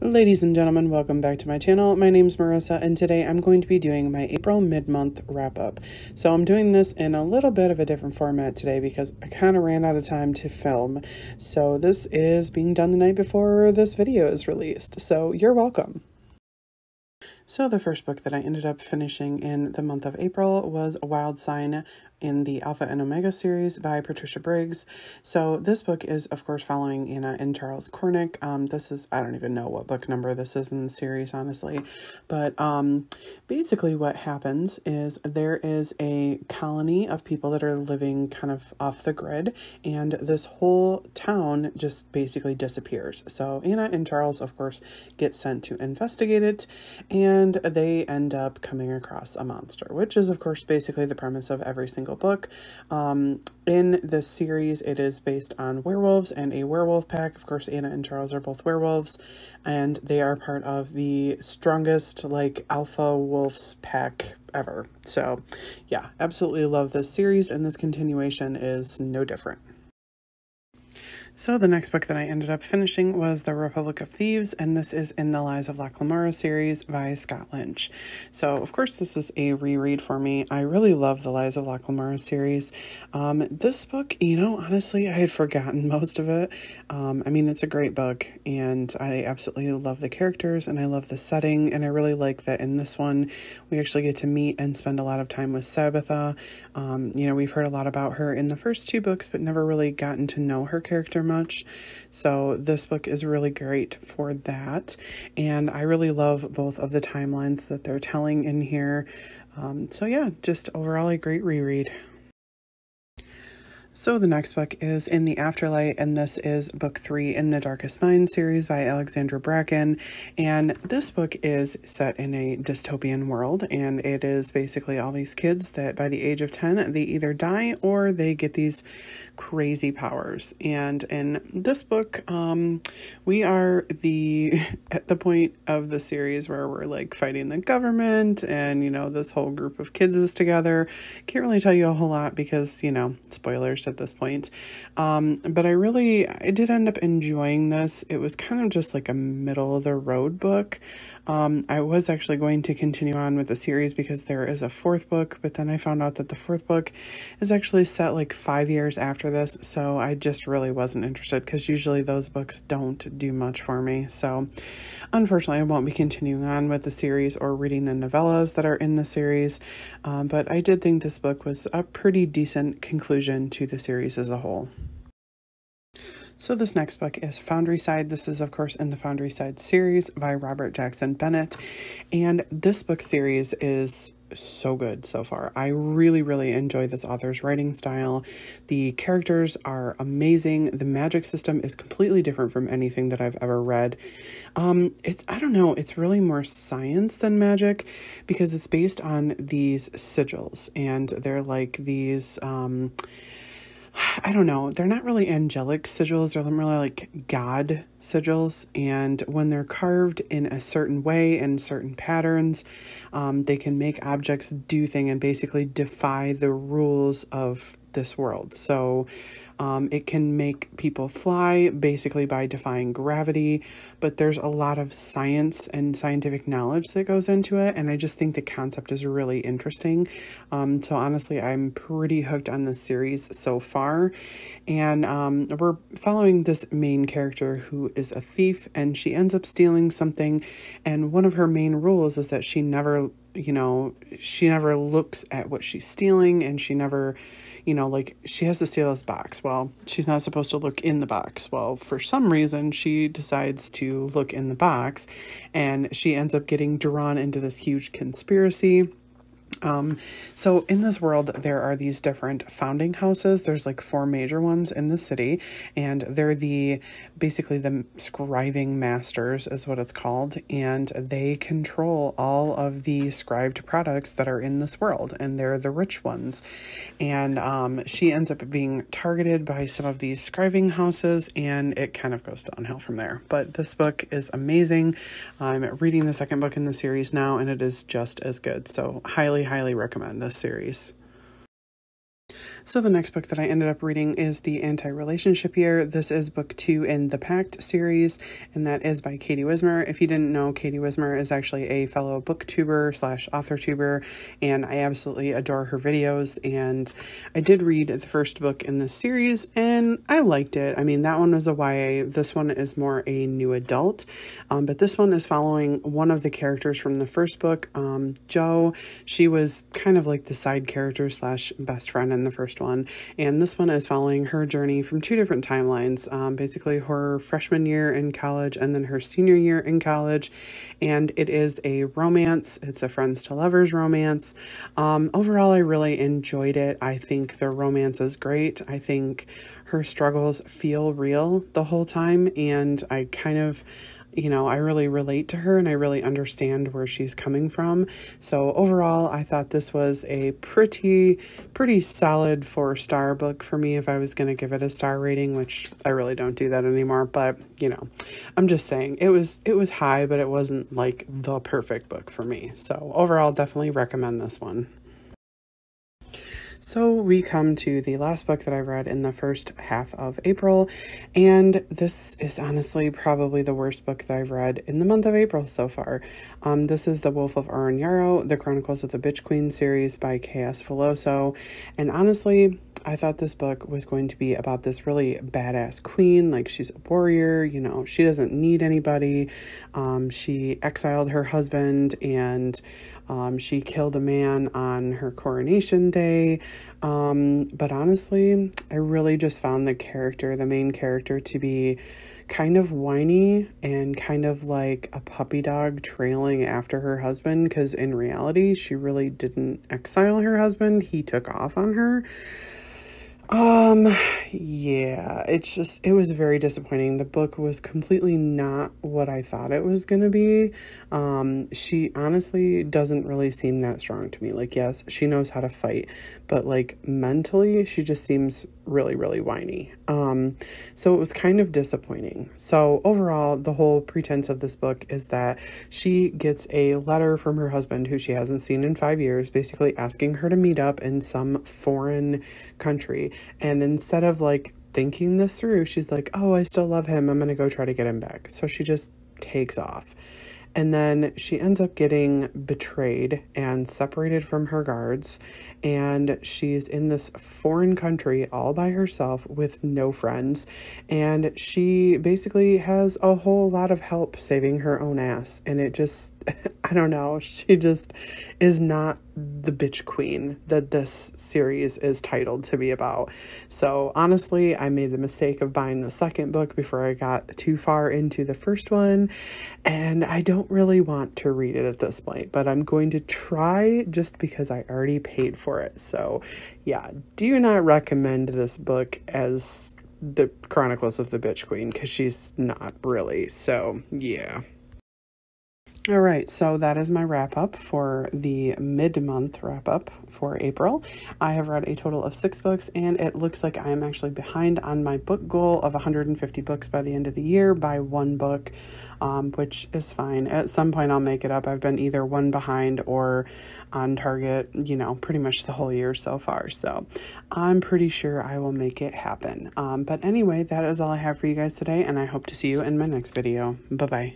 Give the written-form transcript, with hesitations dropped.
Ladies and gentlemen, welcome back to my channel. My name's Marissa, and today I'm going to be doing my April mid-month wrap-up. So I'm doing this in a little bit of a different format today because I kind of ran out of time to film. So this is being done the night before this video is released. So you're welcome. So the first book that I ended up finishing in the month of April was A Wild Sign in the Alpha and Omega series by Patricia Briggs. So this book is, of course, following Anna and Charles Cornick. This is, I don't even know what book number this is in the series, honestly. But basically what happens is there is a colony of people that are living kind of off the grid, and this whole town just basically disappears. So Anna and Charles, of course, get sent to investigate it, and they end up coming across a monster, which is, of course, basically the premise of every single book. In this series, it is based on werewolves and a werewolf pack. Of course, Anna and Charles are both werewolves, and they are part of the strongest, like, alpha wolves pack ever. So yeah, absolutely love this series, and this continuation is no different. So the next book that I ended up finishing was The Republic of Thieves, and this is in the Lies of Locke Lamora series by Scott Lynch. So of course this is a reread for me. I really love the Lies of Locke Lamora series. This book, you know, honestly, I had forgotten most of it. I mean, it's a great book, and I absolutely love the characters, and I love the setting, and I really like that in this one we actually get to meet and spend a lot of time with Sabitha. You know, we've heard a lot about her in the first two books, but never really gotten to know her character much. So this book is really great for that, and I really love both of the timelines that they're telling in here. So yeah, just overall a great reread. So the next book is In the Afterlight, and this is book 3 in the Darkest Mind series by Alexandra Bracken. And this book is set in a dystopian world, and it is basically all these kids that by the age of 10, they either die or they get these crazy powers. And in this book, we are at the point of the series where we're like fighting the government, and you know, this whole group of kids is together. Can't really tell you a whole lot because, you know, spoilers at this point. But I did end up enjoying this. It was kind of just like a middle of the road book. I was actually going to continue on with the series because there is a fourth book, but then I found out that the fourth book is actually set like 5 years after this, so I just really wasn't interested because usually those books don't do much for me. So unfortunately I won't be continuing on with the series or reading the novellas that are in the series, but I did think this book was a pretty decent conclusion to the series as a whole. So this next book is Foundryside. This is, of course, in the Foundryside series by Robert Jackson Bennett. And this book series is so good so far. I really, really enjoy this author's writing style. The characters are amazing. The magic system is completely different from anything that I've ever read. I don't know, it's really more science than magic because it's based on these sigils, and they're like these, I don't know, they're not really angelic sigils, they're really like God sigils, and when they're carved in a certain way and certain patterns, they can make objects do things and basically defy the rules of this world. So it can make people fly basically by defying gravity, but there's a lot of science and scientific knowledge that goes into it, and I just think the concept is really interesting. So honestly, I'm pretty hooked on this series so far, and we're following this main character who is a thief, and she ends up stealing something, and one of her main rules is that she never looks at what she's stealing, and she never, like, she has to steal this box. Well, she's not supposed to look in the box. Well, for some reason, she decides to look in the box, and she ends up getting drawn into this huge conspiracy. So in this world, there are these different founding houses. There's like 4 major ones in the city, and they're basically the scribing masters is what it's called. And they control all of the scribed products that are in this world, and they're the rich ones. And, she ends up being targeted by some of these scribing houses, and it kind of goes downhill from there. But this book is amazing. I'm reading the second book in the series now, and it is just as good. So highly recommend this series. So the next book that I ended up reading is The Anti-Relationship Year. This is book 2 in the Pact series, and that is by Katie Wismer. If you didn't know, Katie Wismer is actually a fellow booktuber slash author tuber, and I absolutely adore her videos. And I did read the first book in this series, and I liked it. I mean, that one was a YA. This one is more a new adult, but this one is following one of the characters from the first book, Jo. She was kind of like the side character slash best friend in the first one, and this one is following her journey from 2 different timelines, basically her freshman year in college and then her senior year in college. And it is a romance. It's a friends to lovers romance. Overall, I really enjoyed it. I think the romance is great. I think her struggles feel real the whole time, and I kind of, I really relate to her and I really understand where she's coming from. So overall, I thought this was a pretty solid 4-star book for me if I was going to give it a star rating, which I really don't do that anymore. But, I'm just saying it was high, but it wasn't like the perfect book for me. So overall, definitely recommend this one. So we come to the last book that I read in the first half of April, and this is honestly probably the worst book that I've read in the month of April so far. This is the Wolf of Oren-Yaro, the Chronicles of the Bitch Queen series by K.S. Veloso, and honestly, I thought this book was going to be about this really badass queen, like she's a warrior, she doesn't need anybody. She exiled her husband and she killed a man on her coronation day. But honestly, I really just found the main character, to be kind of whiny and kind of like a puppy dog trailing after her husband, because in reality, she really didn't exile her husband. He took off on her. Yeah, it was very disappointing. The book was completely not what I thought it was gonna be. She honestly doesn't really seem that strong to me. Like, yes, she knows how to fight, but like mentally, she just seems really, really whiny. So it was kind of disappointing. So overall, the whole pretense of this book is that she gets a letter from her husband, who she hasn't seen in 5 years, basically asking her to meet up in some foreign country. And instead of like thinking this through, she's like, oh, I still love him. I'm going to go try to get him back. So she just takes off. And then she ends up getting betrayed and separated from her guards. And she's in this foreign country all by herself with no friends. And she basically has a whole lot of help saving her own ass. And it just, I don't know, she just is not the bitch queen that this series is titled to be about. So honestly, I made the mistake of buying the second book before I got too far into the first one, and I don't really want to read it at this point, but I'm going to try just because I already paid for it. So yeah, do not recommend this book as the Chronicles of the Bitch Queen, because she's not really. So yeah. All right, so that is my wrap up for the mid-month wrap up for April. I have read a total of 6 books, and it looks like I am actually behind on my book goal of 150 books by the end of the year by 1 book, which is fine. At some point, I'll make it up. I've been either 1 behind or on target, pretty much the whole year so far. So I'm pretty sure I will make it happen. But anyway, that is all I have for you guys today, and I hope to see you in my next video. Bye-bye.